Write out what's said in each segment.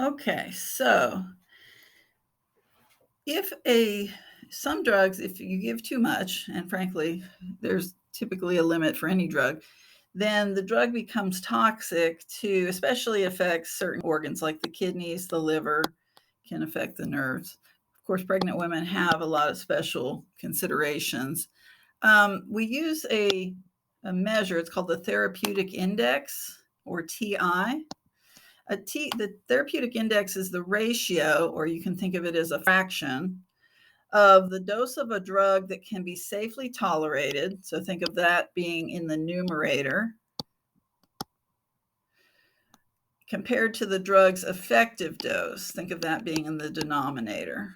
Okay, so some drugs, if you give too much, and frankly, there's typically a limit for any drug, then the drug becomes toxic to especially affects certain organs like the kidneys, the liver, can affect the nerves. Of course, pregnant women have a lot of special considerations. We use a measure, it's called the Therapeutic Index, or TI. The therapeutic index is the ratio, or you can think of it as a fraction, of the dose of a drug that can be safely tolerated. So think of that being in the numerator, compared to the drug's effective dose. Think of that being in the denominator.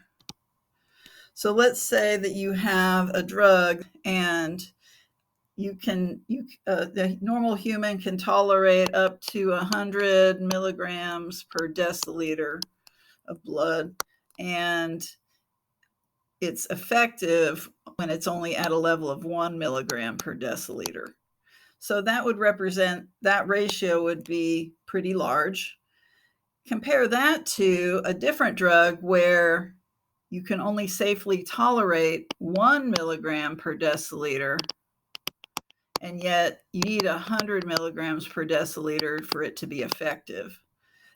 So let's say that you have a drug and the normal human can tolerate up to 100 milligrams per deciliter of blood, and it's effective when it's only at a level of 1 milligram per deciliter. So that would represent, that ratio would be pretty large. Compare that to a different drug where you can only safely tolerate 1 milligram per deciliter, and yet you need 100 milligrams per deciliter for it to be effective.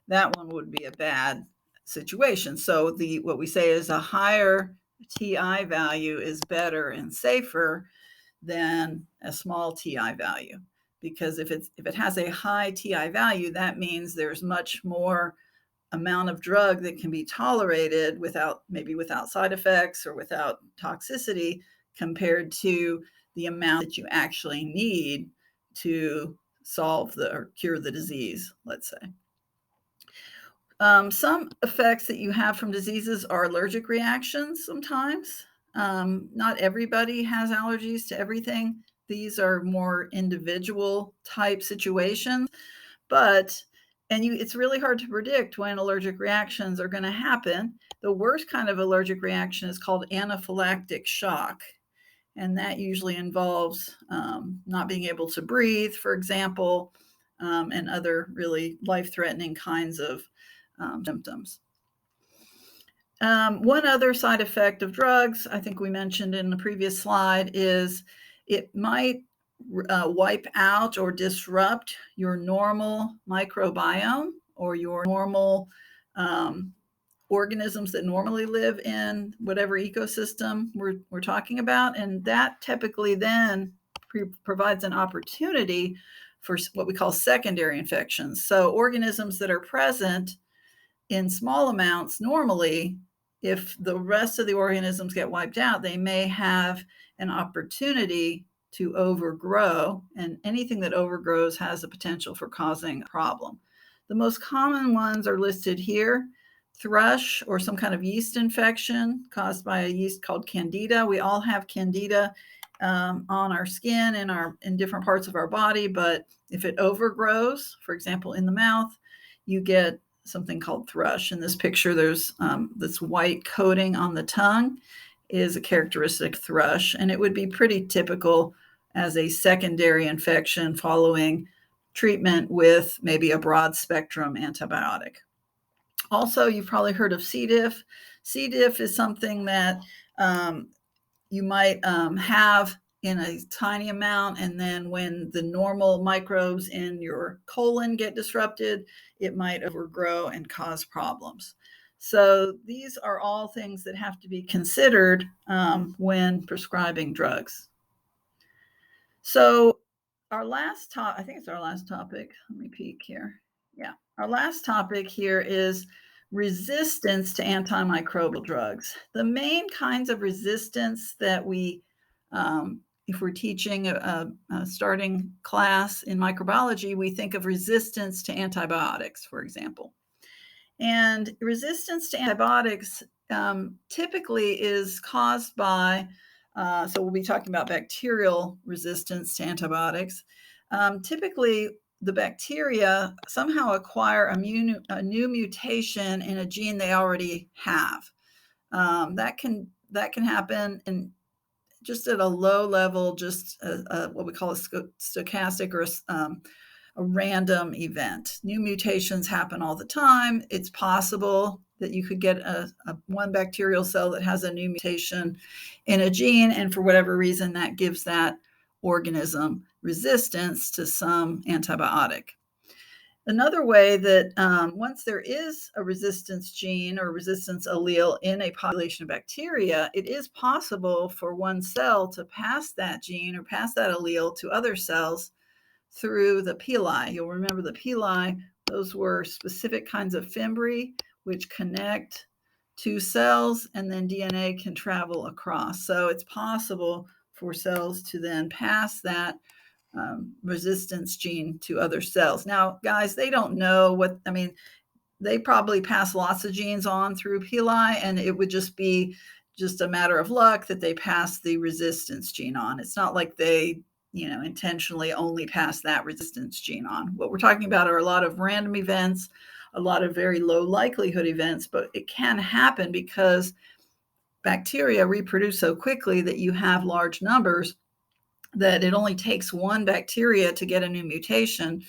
That one would be a bad situation. So what we say is a higher TI value is better and safer than a small TI value, because if it has a high TI value, that means there's much more amount of drug that can be tolerated without side effects or without toxicity, compared to the amount that you actually need to solve or cure the disease, let's say. Some effects that you have from diseases are allergic reactions sometimes. Not everybody has allergies to everything. These are more individual type situations, it's really hard to predict when allergic reactions are going to happen. The worst kind of allergic reaction is called anaphylactic shock, and that usually involves not being able to breathe, for example, and other really life-threatening kinds of symptoms. One other side effect of drugs, I think we mentioned in the previous slide, is it might wipe out or disrupt your normal microbiome, or your normal organisms that normally live in whatever ecosystem we're talking about. And that typically then provides an opportunity for what we call secondary infections. So organisms that are present in small amounts normally, if the rest of the organisms get wiped out, they may have an opportunity to overgrow, and anything that overgrows has the potential for causing a problem. The most common ones are listed here: thrush, or some kind of yeast infection caused by a yeast called Candida. We all have Candida on our skin in different parts of our body, but if it overgrows, for example, in the mouth, you get something called thrush. In this picture, there's this white coating on the tongue is a characteristic thrush, and it would be pretty typical as a secondary infection following treatment with maybe a broad spectrum antibiotic. Also, you've probably heard of C. diff. C. diff is something that you might have in a tiny amount, and then when the normal microbes in your colon get disrupted, it might overgrow and cause problems. So these are all things that have to be considered when prescribing drugs. So I think it's our last topic. Let me peek here. Yeah, our last topic here is resistance to antimicrobial drugs. The main kinds of resistance that we, if we're teaching a starting class in microbiology, we think of resistance to antibiotics, for example. And resistance to antibiotics typically is caused by, so we'll be talking about bacterial resistance to antibiotics. Typically, the bacteria somehow acquire a new mutation in a gene they already have. That can happen in just at a low level, just what we call a stochastic or a random event. New mutations happen all the time. It's possible that you could get a one bacterial cell that has a new mutation in a gene, and for whatever reason, that gives that organism resistance to some antibiotic. Another way that once there is a resistance gene or resistance allele in a population of bacteria, it is possible for one cell to pass that gene or pass that allele to other cells through the pili. You'll remember the pili, those were specific kinds of fimbriae which connect two cells, and then DNA can travel across. So it's possible for cells to then pass that resistance gene to other cells. Now, guys, they don't know what, I mean, they probably pass lots of genes on through pili, and it would just be just a matter of luck that they pass the resistance gene on. It's not like they, intentionally only pass that resistance gene on. What we're talking about are a lot of random events, a lot of very low likelihood events, but it can happen because bacteria reproduce so quickly that you have large numbers, that it only takes one bacteria to get a new mutation,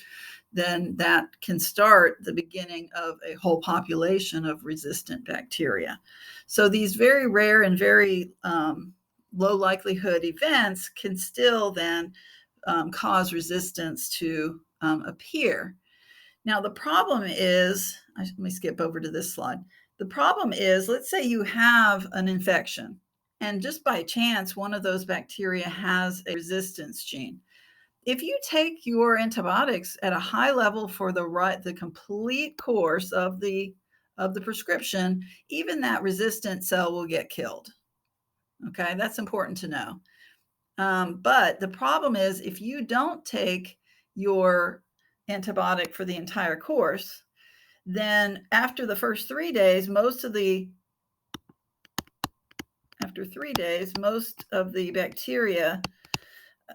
then that can start the beginning of a whole population of resistant bacteria. So these very rare and very low likelihood events can still then cause resistance to appear. Now, the problem is, let me skip over to this slide. The problem is, let's say you have an infection, and just by chance, one of those bacteria has a resistance gene. If you take your antibiotics at a high level for the complete course of the prescription, even that resistant cell will get killed. Okay, that's important to know. But the problem is, if you don't take your antibiotic for the entire course, then after the first 3 days, most of the bacteria,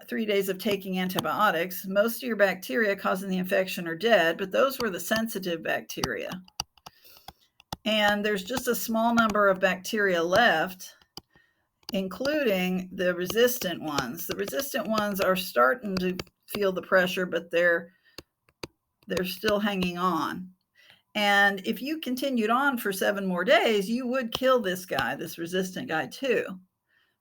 3 days of taking antibiotics, most of your bacteria causing the infection are dead, but those were the sensitive bacteria. And there's just a small number of bacteria left, including the resistant ones. The resistant ones are starting to feel the pressure, but they're still hanging on. And if you continued on for 7 more days, you would kill this resistant guy too.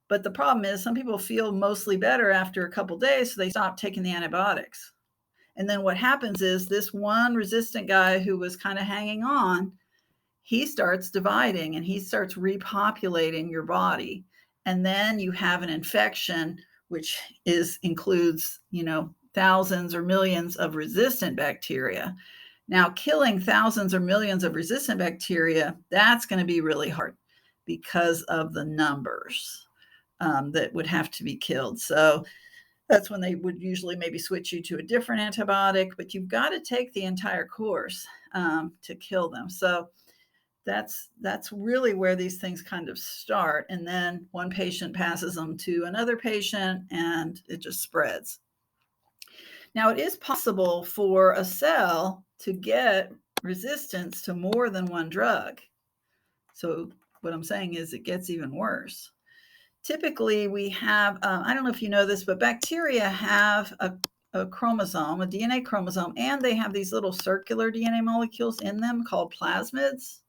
But the problem is, some people feel mostly better after a couple days, so they stop taking the antibiotics. And then what happens is, this one resistant guy who was kind of hanging on, he starts dividing and he starts repopulating your body. And then you have an infection, which includes, thousands or millions of resistant bacteria. Now, killing thousands or millions of resistant bacteria, that's going to be really hard because of the numbers that would have to be killed. So that's when they would usually maybe switch you to a different antibiotic, but you've got to take the entire course to kill them. So that's really where these things kind of start. And then one patient passes them to another patient, and it just spreads. Now, it is possible for a cell to get resistance to more than one drug. So what I'm saying is, it gets even worse. Typically, we have, I don't know if you know this, but bacteria have a chromosome, a DNA chromosome, and they have these little circular DNA molecules in them called plasmids.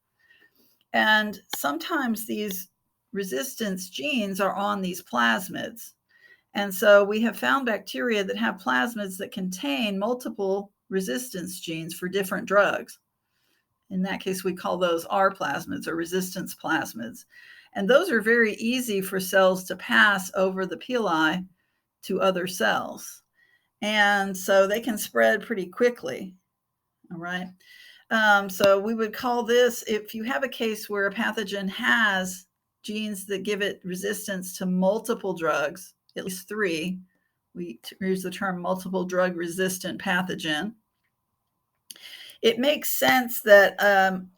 And sometimes these resistance genes are on these plasmids. And so we have found bacteria that have plasmids that contain multiple resistance genes for different drugs. In that case, we call those R plasmids or resistance plasmids. And those are very easy for cells to pass over the pili to other cells. And so they can spread pretty quickly. All right. So we would call this, if you have a case where a pathogen has genes that give it resistance to multiple drugs, at least 3, we use the term multiple drug resistant pathogen. It makes sense that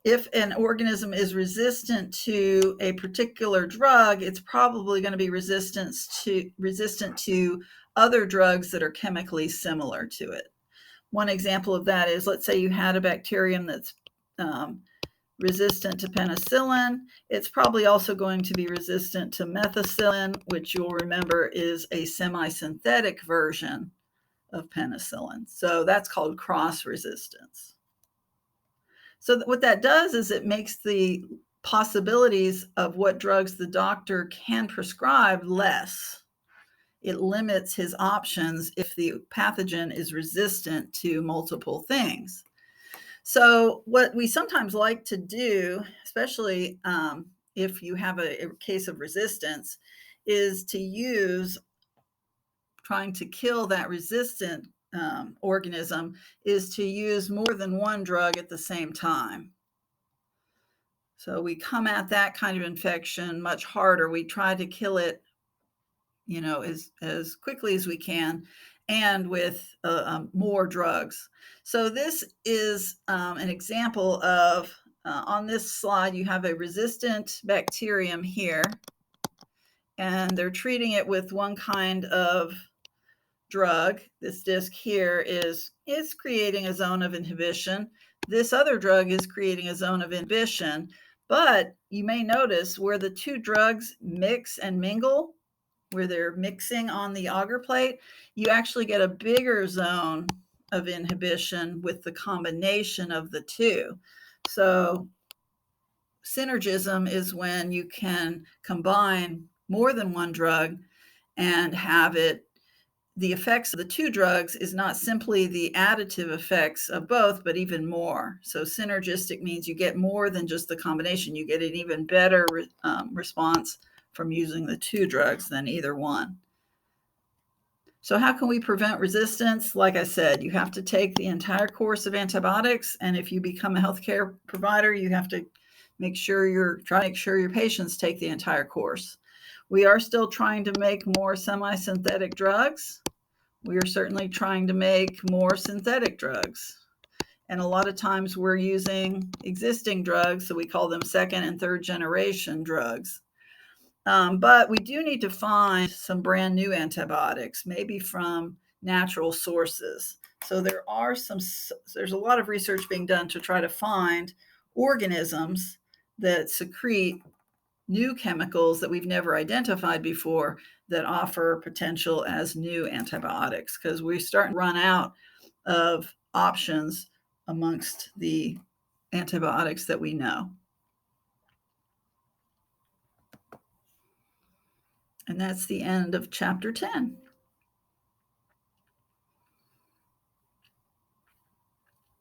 if an organism is resistant to a particular drug, it's probably going to be resistant to other drugs that are chemically similar to it. One example of that is, let's say you had a bacterium that's resistant to penicillin. It's probably also going to be resistant to methicillin, which you'll remember is a semi-synthetic version of penicillin. So that's called cross resistance. So what that does is it makes the possibilities of what drugs the doctor can prescribe less. It limits his options if the pathogen is resistant to multiple things. So what we sometimes like to do, especially if you have a case of resistance, is to use, trying to kill that resistant organism, is to use more than one drug at the same time. So we come at that kind of infection much harder. We try to kill it, as quickly as we can, and with more drugs. So this is an example of, on this slide, you have a resistant bacterium here, and they're treating it with one kind of drug. This disc here is creating a zone of inhibition. This other drug is creating a zone of inhibition, but you may notice where the two drugs mix and mingle, where they're mixing on the agar plate, you actually get a bigger zone of inhibition with the combination of the two. So synergism is when you can combine more than one drug and have it, the effects of the two drugs is not simply the additive effects of both, but even more. So synergistic means you get more than just the combination. You get an even better response from using the two drugs than either one. So how can we prevent resistance? Like I said, you have to take the entire course of antibiotics. And if you become a healthcare provider, you have to make sure your patients take the entire course. We are still trying to make more semi-synthetic drugs. We are certainly trying to make more synthetic drugs. And a lot of times we're using existing drugs, so we call them second and third generation drugs. But we do need to find some brand new antibiotics, maybe from natural sources. So there's a lot of research being done to try to find organisms that secrete new chemicals that we've never identified before that offer potential as new antibiotics, because we're starting to run out of options amongst the antibiotics that we know. And that's the end of chapter 10.